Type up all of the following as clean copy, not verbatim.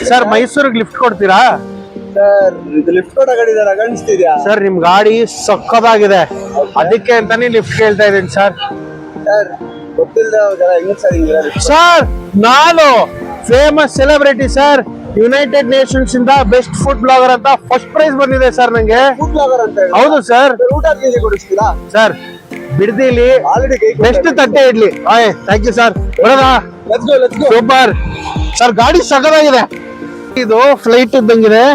Sir ಮೈಸೂರಿಗೆ lift ಕೊಡ್ತೀರಾ sir ಇದು ಲಿಫ್ಟ್ ಕೊಡೋ ಗಾಡಿ ಕಾಣಿಸ್ತಿದ್ಯಾ ಸರ್? ನಿಮ್ ಗಾಡಿ ಸಕ್ಕದಾಗಿದೆ, ಅದಕ್ಕೆ ಅಂತಾನೆ ಲಿಫ್ಟ್ ಕೇಳ್ತಾ ಇದ್ದೀನಿ ಸರ್. ಸರ್ ಗೊತ್ತಿಲ್ಲದ ಹೆಂಗ್ ಸರ್ ಹಿಂಗಿರ ಸರ್ ನಾನು famous celebrity sir, united nations ಇಂದ ಬೆಸ್ಟ್ ಫುಡ್ ಬ್ಲಾಗರ್ ಅಂತ ಫಸ್ಟ್ ಪ್ರೈಸ್ ಬಂದಿದೆ ಸರ್ ನಂಗೆ. ಫುಡ್ ಬ್ಲಾಗರ್ ಅಂತ ಹೇಳಿ ಹೌದು ಸರ್. ಊಟ ತಿಂಡಿ ಕೊಡಿಸ್ತೀರಾ ಸರ್ ಬಿಡದಿಲಿ ಆಲ್ರೆಡಿ ಬೆಸ್ಟ್ ತಟ್ಟೆ ಇಡ್ಲಿ. Thank you sir. ಬರೋದಾ? Let's go. ಸೂಪರ್ ಸರ್, ಗಾಡಿ ಸಕ್ಕದಾಗಿದೆ. ಇದು ಫ್ಲೈಟ್ ಇದ್ದಂಗಿದೆ.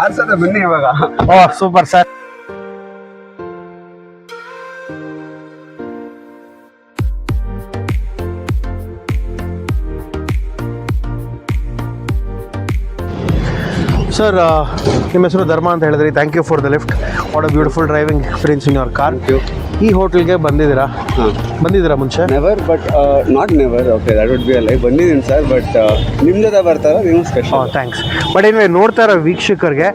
ಆರ್ಸದ ಬನ್ನಿ ಇವಾಗ. Super sir. ಸರ್ ನಿಮ್ಮ ಹೆಸರು ಧರ್ಮ ಅಂತ ಹೇಳಿದ್ರಿ. Thank you for the lift. What a beautiful driving experience in your car. ಈ ಹೋಟೆಲ್ಗೆ ಬಂದಿದ್ದೀರಾ ಮುಂಚೆ? Never, but not never. Okay, that would be a like ಬಂದಿದ್ದೀನಿ ಸರ್, ಬಟ್ ನಿಮ್ಮ ಜೊತೆ ಬರ್ತಾರ ನೀವು ಸ್ಪೆಷಲ್. ಥ್ಯಾಂಕ್ಸ್. ಬಟ್ ಏನಿವೆ ನೋಡ್ತಾ ಇರೋ ವೀಕ್ಷಕರಿಗೆ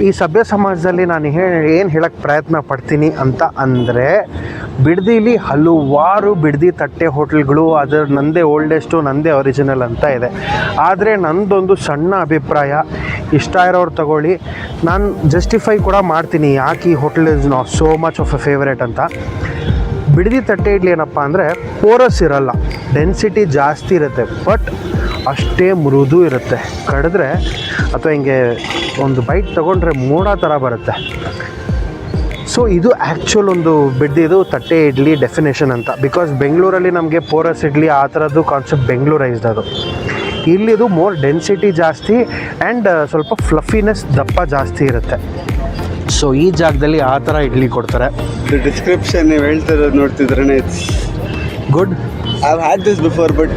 ಈ ಸಭ್ಯ ಸಮಾಜದಲ್ಲಿ ನಾನು ಏನು ಹೇಳಕ್ಕೆ ಪ್ರಯತ್ನ ಪಡ್ತೀನಿ ಅಂತ ಅಂದರೆ, ಬಿಡದಿಲಿ ಹಲವಾರು ಬಿಡದಿ ತಟ್ಟೆ ಹೋಟೆಲ್ಗಳು, ಅದರ ನಂದೇ ಓಲ್ಡೆಸ್ಟು, ನಂದೇ ಒರಿಜಿನಲ್ ಅಂತ ಇದೆ. ಆದರೆ ನಂದೊಂದು ಸಣ್ಣ ಅಭಿಪ್ರಾಯ, ಇಷ್ಟ ಇರೋರು ತಗೊಳ್ಳಿ. ನಾನು ಜಸ್ಟಿಫೈ ಕೂಡ ಮಾಡ್ತೀನಿ ಯಾಕೆ ಈ hotel is not so much of A favourite ಅಂತ. ಬಿಡದಿ ತಟ್ಟೆ ಇಡ್ಲಿ ಏನಪ್ಪ ಅಂದರೆ ಪೋರಸ್ ಇರಲ್ಲ, ಡೆನ್ಸಿಟಿ ಜಾಸ್ತಿ ಇರುತ್ತೆ, ಬಟ್ ಅಷ್ಟೇ ಮೃದು ಇರುತ್ತೆ. ಕಡಿದ್ರೆ ಅಥವಾ ಹಿಂಗೆ ಒಂದು ಬೈಟ್ ತೊಗೊಂಡ್ರೆ ಮೋಡ ಥರ ಬರುತ್ತೆ. ಸೊ ಇದು ಆ್ಯಕ್ಚುಲ್ ಒಂದು ಬಿಡ್ದಿದ್ದು ತಟ್ಟೆ ಇಡ್ಲಿ ಡೆಫಿನೇಷನ್ ಅಂತ. ಬಿಕಾಸ್ ಬೆಂಗಳೂರಲ್ಲಿ ನಮಗೆ ಪೋರಸ್ ಇಡ್ಲಿ ಆ ಥರದ್ದು ಕಾನ್ಸೆಪ್ಟ್ ಬೆಂಗಳೂರೈಸ್ಡ್. ಅದು ಇಲ್ಲಿದು ಮೋರ್ ಡೆನ್ಸಿಟಿ ಜಾಸ್ತಿ ಆ್ಯಂಡ್ ಸ್ವಲ್ಪ ಫ್ಲಫಿನೆಸ್ ದಪ್ಪ ಜಾಸ್ತಿ ಇರುತ್ತೆ. ಸೊ ಈ ಜಾಗದಲ್ಲಿ ಆ ಥರ ಇಡ್ಲಿ ಕೊಡ್ತಾರೆ. ಡಿಸ್ಕ್ರಿಪ್ಷನ್ ನೀವು ಹೇಳ್ತಿರೋದು ನೋಡ್ತಿದ್ರೆ it's good. I've had this before, but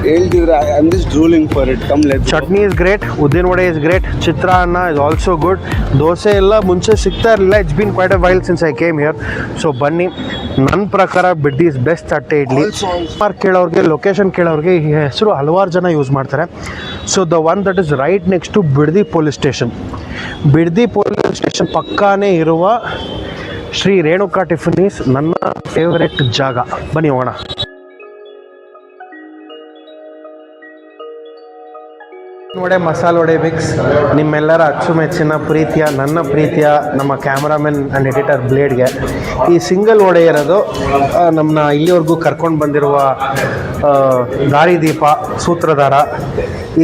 I'm just drooling for it. Come, let's go. Chutney is great, ಉದ್ದಿನ vada is great, chitranna is also good. Dosa ಎಲ್ಲ ಮುಂಚೆ ಸಿಗ್ತಾ ಇರಲಿಲ್ಲ. It's been quite a while since I came here. So ಬನ್ನಿ, ನನ್ನ ಪ್ರಕಾರ ಬಿಡ್ದಿ is best ತಟ್ಟೆ idli. ಕೇಳೋರಿಗೆ, location ಕೇಳೋರಿಗೆ ಈ ಹೆಸರು ಹಲವಾರು ಜನ ಯೂಸ್ ಮಾಡ್ತಾರೆ. So the one that is right next to Bidadi police station. Bidadi police station ಪಕ್ಕಾನೇ ಇರುವ ಶ್ರೀ ರೇಣುಕಾ ಟಿಫಿನೀಸ್ ನನ್ನ ಫೇವರೆಟ್ ಜಾಗ. ಬನ್ನಿ ಹೋಗೋಣ. ವಡೆ, ಮಸಾಲೆ ವಡೆ ಮಿಕ್ಸ್, ನಿಮ್ಮೆಲ್ಲರ ಅಚ್ಚುಮೆಚ್ಚಿನ ಪ್ರೀತಿಯ, ನನ್ನ ಪ್ರೀತಿಯ ನಮ್ಮ ಕ್ಯಾಮ್ರಾಮನ್ ಆ್ಯಂಡ್ ಎಡಿಟರ್ ಬ್ಲೇಡ್ಗೆ. ಈ ಸಿಂಗಲ್ ವಡೆ ಇರೋದು ನಮ್ಮನ್ನ ಇಲ್ಲಿವರೆಗೂ ಕರ್ಕೊಂಡು ಬಂದಿರುವ ದಾರಿದೀಪ, ಸೂತ್ರಧಾರ.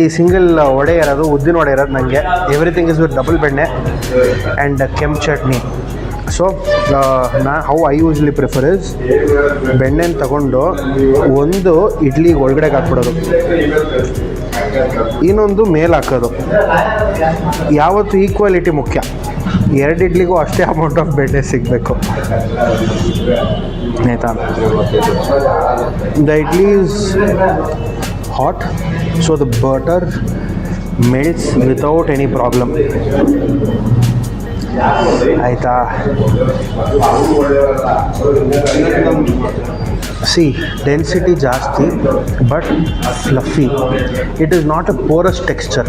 ಈ ಸಿಂಗಲ್ ವಡೆ ಇರೋದು, ಉದ್ದಿನ ವಡೆ ಇರೋದು ನನಗೆ. Everything is with double benne and kempu chutney. So how I usually prefer is, ಬೆಣ್ಣೆನ ತಗೊಂಡು ಒಂದು ಇಡ್ಲಿಗೆ ಒಳಗಡೆಗೆ ಹಾಕ್ಬಿಡೋದು, ಇನ್ನೊಂದು ಮೇಲೆ ಹಾಕೋದು. ಯಾವತ್ತು ಈಕ್ವಾಲಿಟಿ ಮುಖ್ಯ. 2 ಇಡ್ಲಿಗೂ ಅಷ್ಟೇ ಅಮೌಂಟ್ ಆಫ್ ಬೆಣ್ಣೆ ಸಿಗಬೇಕು, ಆಯಿತಾ? The idli is hot, so the butter melts without any problem, ಆಯಿತಾ? ಸಿ, ಡೆನ್ಸಿಟಿ ಜಾಸ್ತಿ but fluffy. It is not A Porus texture.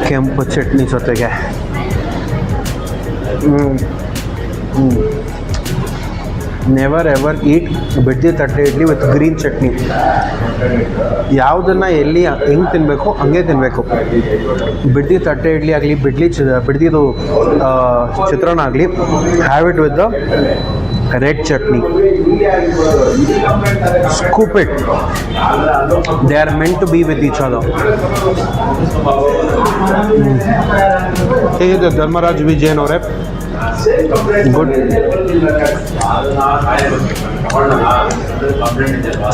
ಕೆಂಪು ಚಟ್ನಿ ಜೊತೆಗೆ ನೆವರ್ ಎವರ್ ಈಟ್ ಬಿಡ್ದಿ ತಟ್ಟೆ ಇಡ್ಲಿ ವಿತ್ ಗ್ರೀನ್ ಚಟ್ನಿ. ಯಾವುದನ್ನು ಎಲ್ಲಿ ಹೆಂಗೆ ತಿನ್ನಬೇಕು ಹಂಗೆ ತಿನ್ನಬೇಕು. ಬಿಡ್ದಿ ತಟ್ಟೆ ಇಡ್ಲಿ ಆಗಲಿ, ಬಿಡ್ದಿದು ಚಿತ್ರಾನ್ನ ಆಗಲಿ, have it with the red chutney. Scoop it. They are meant to be with each other. ಹೇಗಿದೆ ಧರ್ಮರಾಜ್ ವಿಜಯನ್ ಅವರೇ? Good,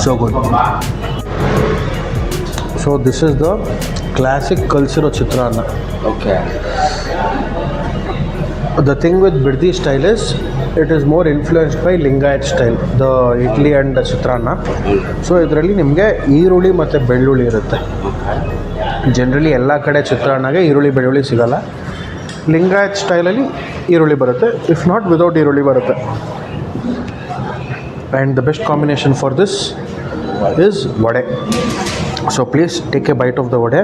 so good. So this is the classic ಕಲ್ಸಿರೋ chitranna. Okay. The thing with Biddi style is it is more influenced by Lingayat style, the idli and the chitranna. So ಇದರಲ್ಲಿ ನಿಮಗೆ ಈರುಳ್ಳಿ ಮತ್ತು ಬೆಳ್ಳುಳ್ಳಿ ಇರುತ್ತೆ. Generally ಎಲ್ಲ ಕಡೆ ಚಿತ್ರಾನ್ನಗೆ ಈರುಳ್ಳಿ ಬೆಳ್ಳುಳ್ಳಿ ಸಿಗೋಲ್ಲ. ಲಿಂಗಾಯತ್ ಸ್ಟೈಲಲ್ಲಿ ಈರುಳ್ಳಿ ಬರುತ್ತೆ, ಇಫ್ ನಾಟ್ ವಿದೌಟ್ ಈರುಳ್ಳಿ ಬರುತ್ತೆ. And the best combination for this is vada. So please take a bite of the vada.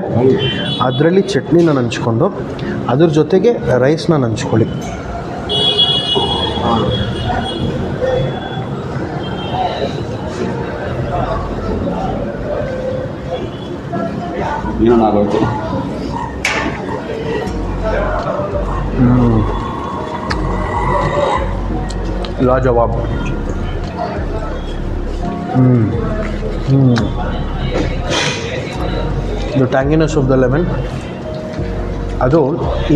ಅದರಲ್ಲಿ ಚಟ್ನಿನ ನಂಚ್ಕೊಂಡು ಅದ್ರ ಜೊತೆಗೆ ರೈಸ್ನ ನಂಚ್ಕೊಳ್ಳಿ. ಏನೋ ಆಗೋಯ್ತು. ಲಾಜವಾಬ್. The tanginess of the lemon. ಅದು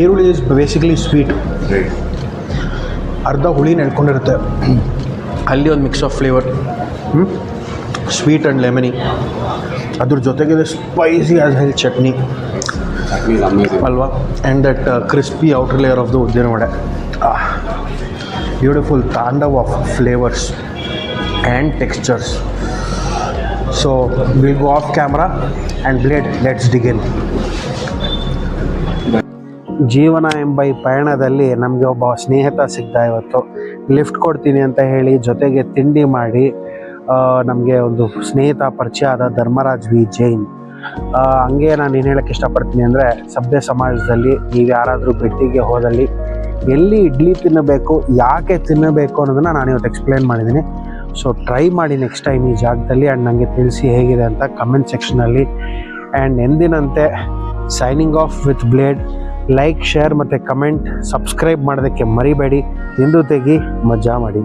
ಈರುಳ್ಳಿ ಇಸ್ ಬೇಸಿಕಲಿ ಸ್ವೀಟ್, ಅರ್ಧ ಹುಳಿ ನೆಡ್ಕೊಂಡಿರುತ್ತೆ, ಅಲ್ಲಿ ಒಂದು mix of flavour, sweet and lemony. ಅದ್ರ ಜೊತೆಗಿದೆ ಸ್ಪೈಸಿ ಆಸ್ ಹೆಲ್ ಚಟ್ನಿ ಅಲ್ವಾ, and that crispy outer layer of the ಉದ್ದಿನ vada. Beautiful tandav of flavours and textures. So will go off camera and blade, let's dig in. ಜೀವನ ಎಂಬ ಈ ಪಯಣದಲ್ಲಿ ನಮಗೆ ಒಬ್ಬ ಸ್ನೇಹಿತ ಸಿಗ್ದ ಇವತ್ತು. ಲಿಫ್ಟ್ ಕೊಡ್ತೀನಿ ಅಂತ ಹೇಳಿ ಜೊತೆಗೆ ತಿಂಡಿ ಮಾಡಿ ನಮಗೆ ಒಂದು ಸ್ನೇಹಿತ ಪರಿಚಯ ಆದ ಧರ್ಮರಾಜ್ ವಿ ಜೈನ್. ಹಂಗೆ ನಾನು ಏನು ಹೇಳೋಕ್ಕೆ ಇಷ್ಟಪಡ್ತೀನಿ ಅಂದರೆ, ಸಭ್ಯ ಸಮಾಜದಲ್ಲಿ ನೀವು ಯಾರಾದರೂ ಬಿಡ್ದಿಗೆ ಹೋದಲ್ಲಿ ಎಲ್ಲಿ ಇಡ್ಲಿ ತಿನ್ನಬೇಕು, ಯಾಕೆ ತಿನ್ನಬೇಕು ಅನ್ನೋದನ್ನು ನಾನು ಇವತ್ತು ಎಕ್ಸ್ಪ್ಲೇನ್ ಮಾಡಿದ್ದೀನಿ. ಸೊ ಟ್ರೈ ಮಾಡಿ ನೆಕ್ಸ್ಟ್ ಟೈಮ್ ಈ ಜಾಗದಲ್ಲಿ, ಆ್ಯಂಡ್ ನನಗೆ ತಿಳಿಸಿ ಹೇಗಿದೆ ಅಂತ ಕಮೆಂಟ್ ಸೆಕ್ಷನಲ್ಲಿ. ಆ್ಯಂಡ್ ಎಂದಿನಂತೆ signing off with blade. Like, share ಮತ್ತು ಕಮೆಂಟ್, ಸಬ್ಸ್ಕ್ರೈಬ್ ಮಾಡೋದಕ್ಕೆ ಮರಿಬೇಡಿ. ತಿಂದು ತೆಗಿ, ಮಜಾ ಮಾಡಿ.